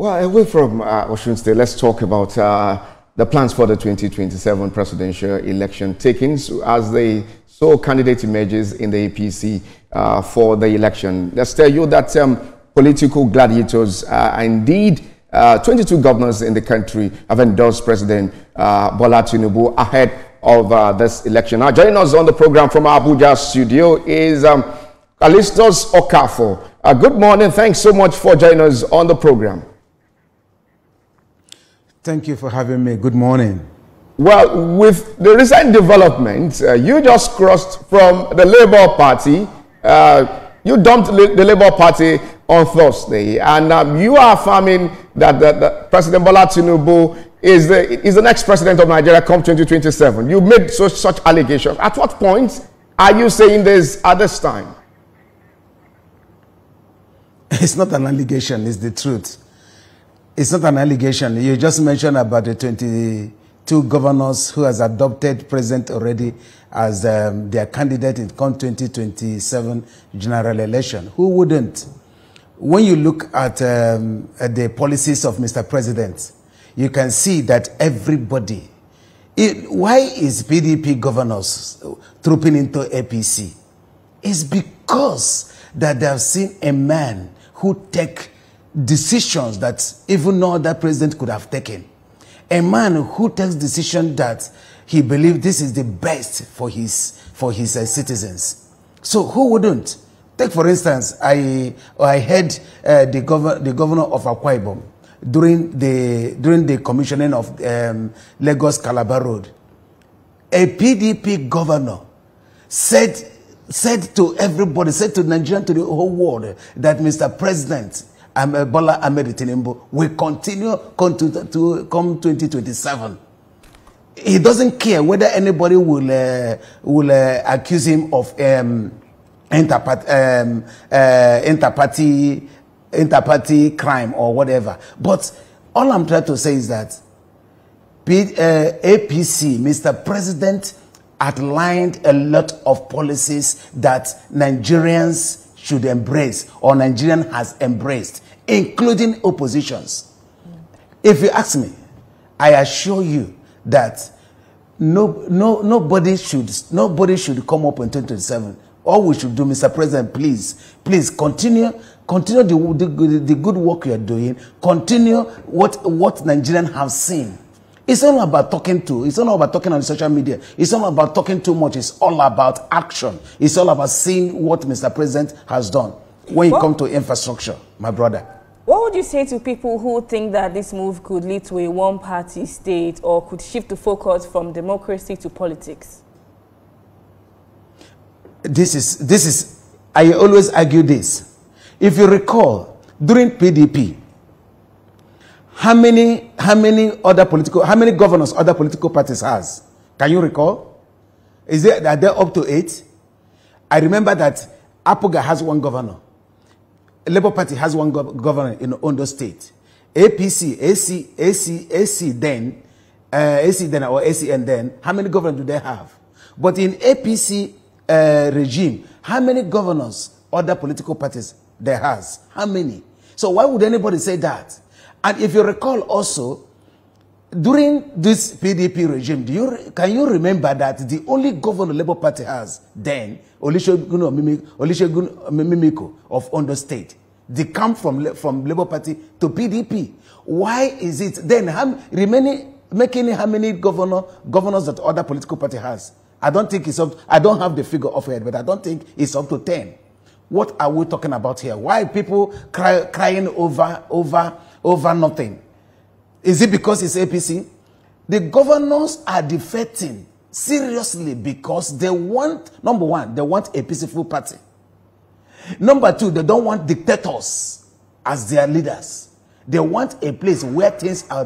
Well, away from Osun State, let's talk about the plans for the 2027 presidential election takings as the sole candidate emerges in the APC for the election. Let's tell you that political gladiators and indeed 22 governors in the country have endorsed President Bola Tinubu ahead of this election. Now, joining us on the program from our Abuja studio is Callistus Okafor. Good morning. Thanks so much for joining us on the program. Thank you for having me. Good morning. Well, with the recent development, you just crossed from the Labour Party. You dumped the Labour Party on Thursday, and you are affirming that President Bola Tinubu is the next president of Nigeria come 2027. You made such allegations. At what point are you saying this at this time? It's not an allegation, it's the truth. It's not an allegation. You just mentioned about the 22 governors who has adopted president already as their candidate in 2027 general election. Who wouldn't? When you look at the policies of Mr. President, you can see that everybody... why is PDP governors trooping into APC? It's because that they have seen a man who take decisions that even no other president could have taken. A man who takes decisions that he believes this is the best for his citizens. So who wouldn't? Take for instance, I heard the governor of Akwa Ibom during the commissioning of Lagos Calabar Road. A PDP governor said to everybody, said to Nigeria, to the whole world, that Mr. President Bola Ahmed Tinubu will continue come 2027. He doesn't care whether anybody will accuse him of interparty crime or whatever. But all I'm trying to say is that APC, Mr. President, outlined a lot of policies that Nigerians should embrace or Nigerian has embraced, including oppositions. If you ask me, I assure you that nobody should come up in 2027. All we should do, Mr. President, please continue the good work you are doing. Continue what Nigerians have seen. It's not about talking it's not about talking on social media. It's not about talking too much. It's all about action. It's all about seeing what Mr. President has done. When you come to infrastructure, my brother. What would you say to people who think that this move could lead to a one-party state or could shift the focus from democracy to politics? This is, I always argue this. If you recall, during PDP, how many governors other political parties has? Can you recall? Are they up to 8? I remember that Apoga has one governor. Labour Party has one governor in Ondo State. APC, AC then, or ACN then, how many governors do they have? But in APC regime, how many governors other political parties they has? How many? So why would anybody say that? And if you recall also, during this PDP regime, can you remember that the only governor Labour Party has then, Olusegun Mimiko of Ondo State, they come from Labour Party to PDP. Why is it then making how many governors that other political party has? I don't think it's up. I don't have the figure off head, but I don't think it's up to 10. What are we talking about here? Why are people crying over nothing? Is it because it's APC? The governors are defecting seriously because they want, number one, they want a peaceful party. Number two, they don't want dictators as their leaders. They want a place where things are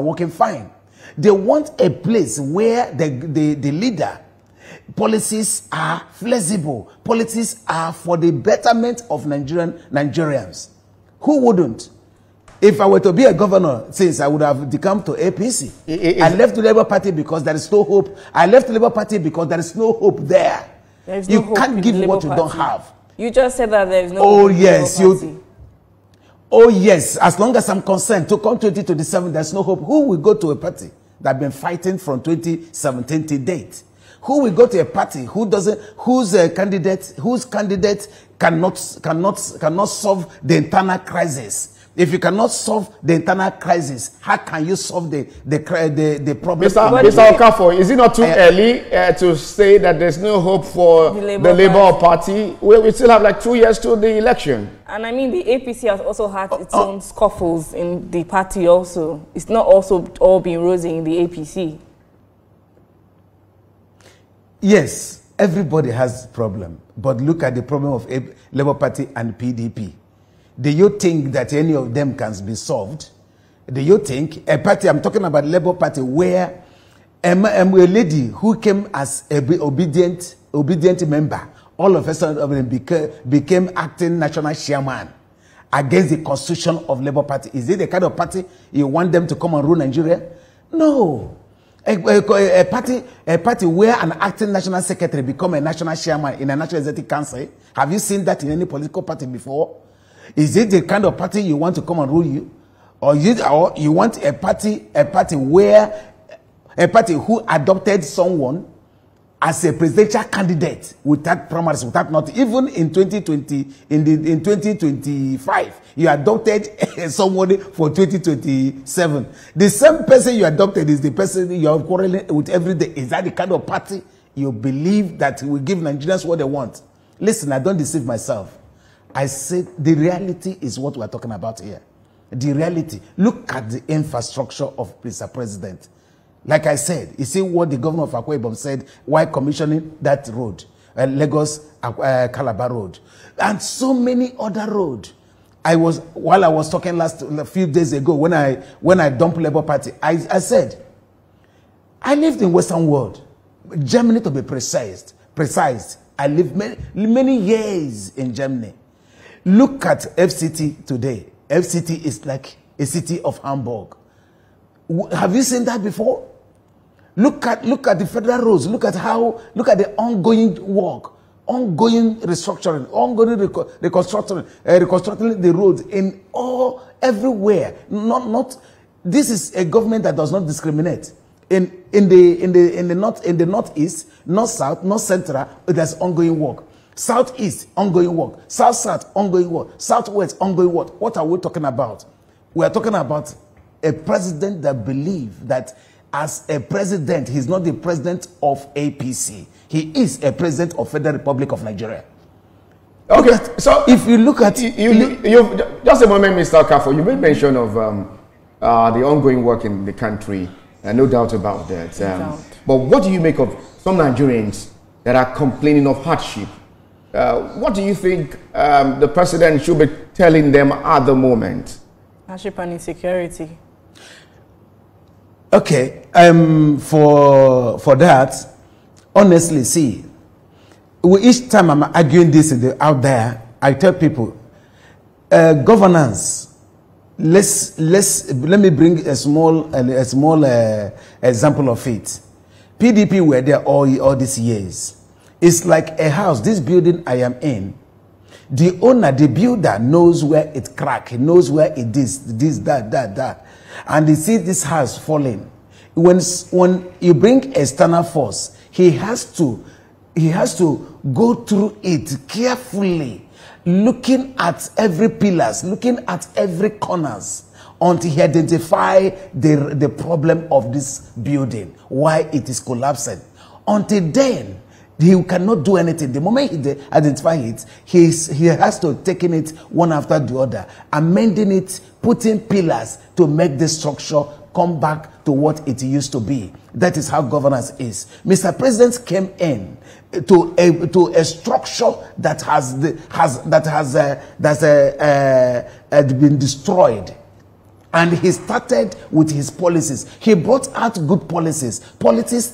working fine. They want a place where the leader policies are flexible. Policies are for the betterment of Nigerians. Who wouldn't? If I were to be a governor, since I would have come to APC. I left the Labour Party because there is no hope. I left the Labour Party because there is no hope there. There is no hope can't give what you Party. don't have. You just said that there is no hope hope yes, in the Labour Party. Oh yes, as long as I'm concerned, to come 2027, there's no hope. Who will go to a party that been fighting from 2017 to date? Who will go to a party whose candidate cannot solve the internal crisis? If you cannot solve the internal crisis, how can you solve the problem? Mr. Okafor, is it not too early to say that there's no hope for the Labour Party? We still have like 2 years to the election. And I mean, the APC has also had its own scuffles in the party also. It's not also all been rosy in the APC. Yes, everybody has problem. But look at the problem of Labour Party and PDP. Do you think that any of them can be solved? Do you think a party, I'm talking about Labour Party, where a lady who came as an obedient member, all of a sudden became acting national chairman against the constitution of Labour Party? Is it the kind of party you want them to come and rule Nigeria? No. A party where an acting national secretary become a national chairman in a national executive council. Have you seen that in any political party before? Is it the kind of party you want to come and rule you? Or you want a party who adopted someone as a presidential candidate without primaries, without not even in 2020, in 2025, you adopted somebody for 2027. The same person you adopted is the person you are quarreling with every day. Is that the kind of party you believe that will give Nigerians what they want? Listen, I don't deceive myself. I said the reality is what we're talking about here. The reality. Look at the infrastructure of Mr. President. Like I said, you see what the governor of Akwa Ibom said while commissioning that road, Lagos-Calabar road, and so many other roads. While I was talking a few days ago, when I dumped Labour Party, I said, I lived in Western world, Germany to be precise. I lived many years in Germany. Look at FCT today. FCT is like a city of Hamburg. Have you seen that before? Look at the federal roads. Look at the ongoing work, ongoing restructuring, ongoing reconstructing the roads in everywhere. This is a government that does not discriminate. In the northeast, north south, north central, there's ongoing work. Southeast, ongoing work. South, ongoing work. Southwest, ongoing work. What are we talking about? We are talking about a president that believes that as a president, he's not the president of APC. He is a president of Federal Republic of Nigeria. Okay, so if you look at you just a moment, Mr. Okafor, you made mention of the ongoing work in the country, and no doubt about that. But what do you make of some Nigerians that are complaining of hardship? What do you think the president should be telling them at the moment? Hardship and insecurity. Okay, for that, honestly, see, each time I'm arguing this out there, I tell people, governance. Let me bring a small example of it. PDP were there all these years. It's like a house. This building I am in, the owner, the builder knows where it cracked. He knows where it is, this, that. And he sees this house falling. When you bring external force, he has to go through it carefully, looking at every pillars, looking at every corners, until he identify the problem of this building, why it is collapsing. Until then, he cannot do anything. The moment he identifies it, he has to take it one after the other, amending it, putting pillars to make the structure come back to what it used to be. That is how governance is. Mr. President came in to a structure that has been destroyed. And he started with his policies. He brought out good policies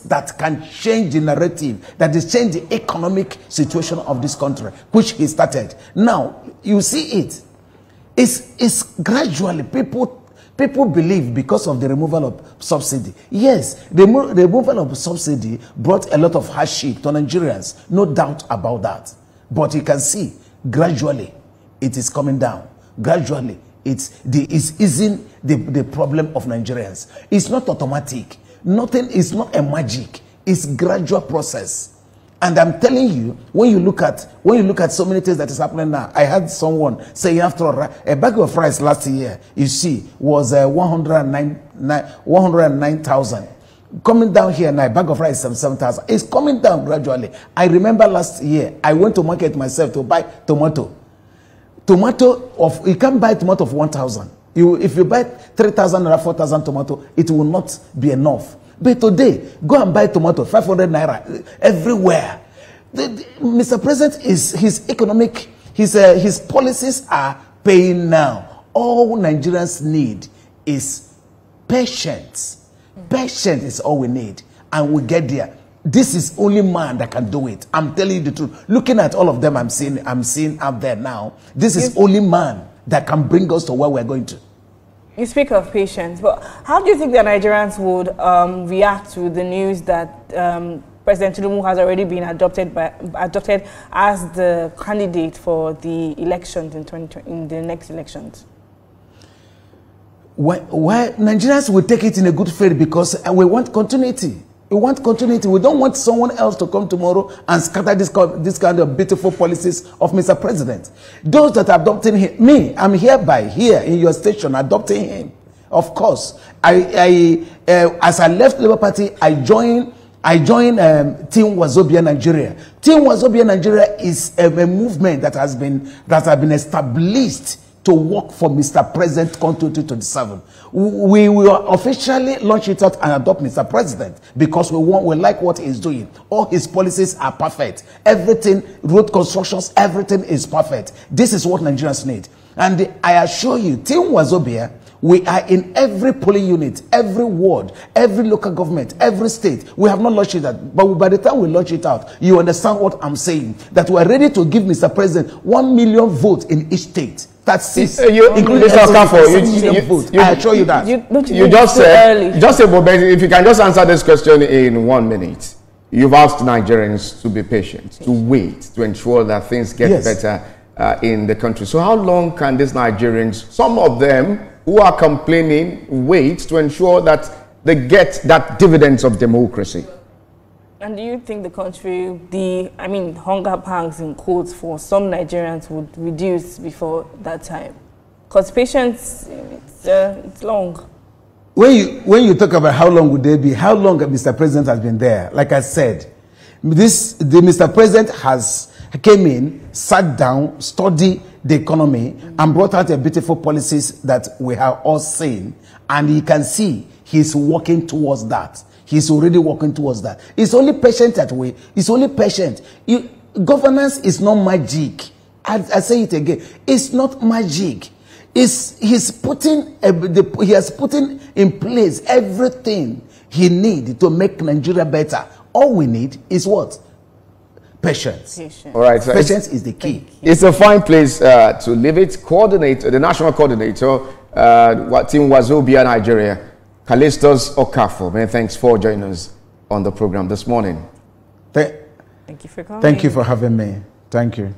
that can change the narrative, that is change the economic situation of this country, which he started. Now, you see it. It's gradually, people believe because of the removal of subsidy. Yes, the removal of subsidy brought a lot of hardship to Nigerians, no doubt about that. But you can see, gradually, it is coming down. Gradually, it's easing the problem of Nigerians. It's not automatic. Nothing is not a magic. It's gradual process. And I'm telling you, when you look at so many things that is happening now, I had someone saying after a bag of rice last year, you see, was 109,000. Coming down here now, a bag of rice is 7,000. It's coming down gradually. I remember last year, I went to market myself to buy tomato. You can't buy tomato of 1,000. If you buy 3,000 or 4,000 tomato, it will not be enough. But today, go and buy tomato, 500 naira, everywhere. Mr. President, his policies are paying now. All Nigerians need is patience. Patience is all we need, and we get there. This is only man that can do it. I'm telling you the truth. Looking at all of them I'm seeing out there now, this is only man that can bring us to where we're going to. You speak of patience, but how do you think that Nigerians would react to the news that President Tinubu has already been adopted as the candidate for the elections in the next elections? Why Nigerians will take it in a good faith because we want continuity. We want continuity. We don't want someone else to come tomorrow and scatter this kind of beautiful policies of Mr. President. Those that are adopting him, I'm here in your station adopting him. Of course, as I left Labour Party, I joined Team Wazobia Nigeria. Team Wazobia Nigeria is a movement that has been established to work for Mr. President come 2027. We will officially launch it out and adopt Mr. President because we like what he's doing. All his policies are perfect. Everything, road constructions, everything is perfect. This is what Nigerians need. And I assure you, Team Wazobia, we are in every polling unit, every ward, every local government, every state. We have not launched it out. But by the time we launch it out, you understand what I'm saying. That we are ready to give Mr. President 1 million votes in each state. That's it. Including Mr. Okafor, I assure you that. You just said, if you can just answer this question in 1 minute. You've asked Nigerians to be patient, to wait, to ensure that things get better in the country. So how long can these Nigerians, some of them who are complaining, wait to ensure that they get that dividends of democracy? And do you think the country, hunger pangs in quotes for some Nigerians would reduce before that time? Because patience, it's long. When you talk about how long would they be, how long Mr. President has been there, like I said, the Mr. President came in, sat down, studied the economy, and brought out a beautiful policies that we have all seen, and you can see he's working towards that. He's already working towards that. It's only patient that way. It's only patient. Governance is not magic. I say it again. It's not magic. He has put in place everything he needs to make Nigeria better. All we need is what? Patience. All right. So patience is the key. It's a fine place to leave it. The national coordinator, Team Wazobia Nigeria, Callistus Okafor, many thanks for joining us on the program this morning. Thank you for coming. Thank you for having me. Thank you.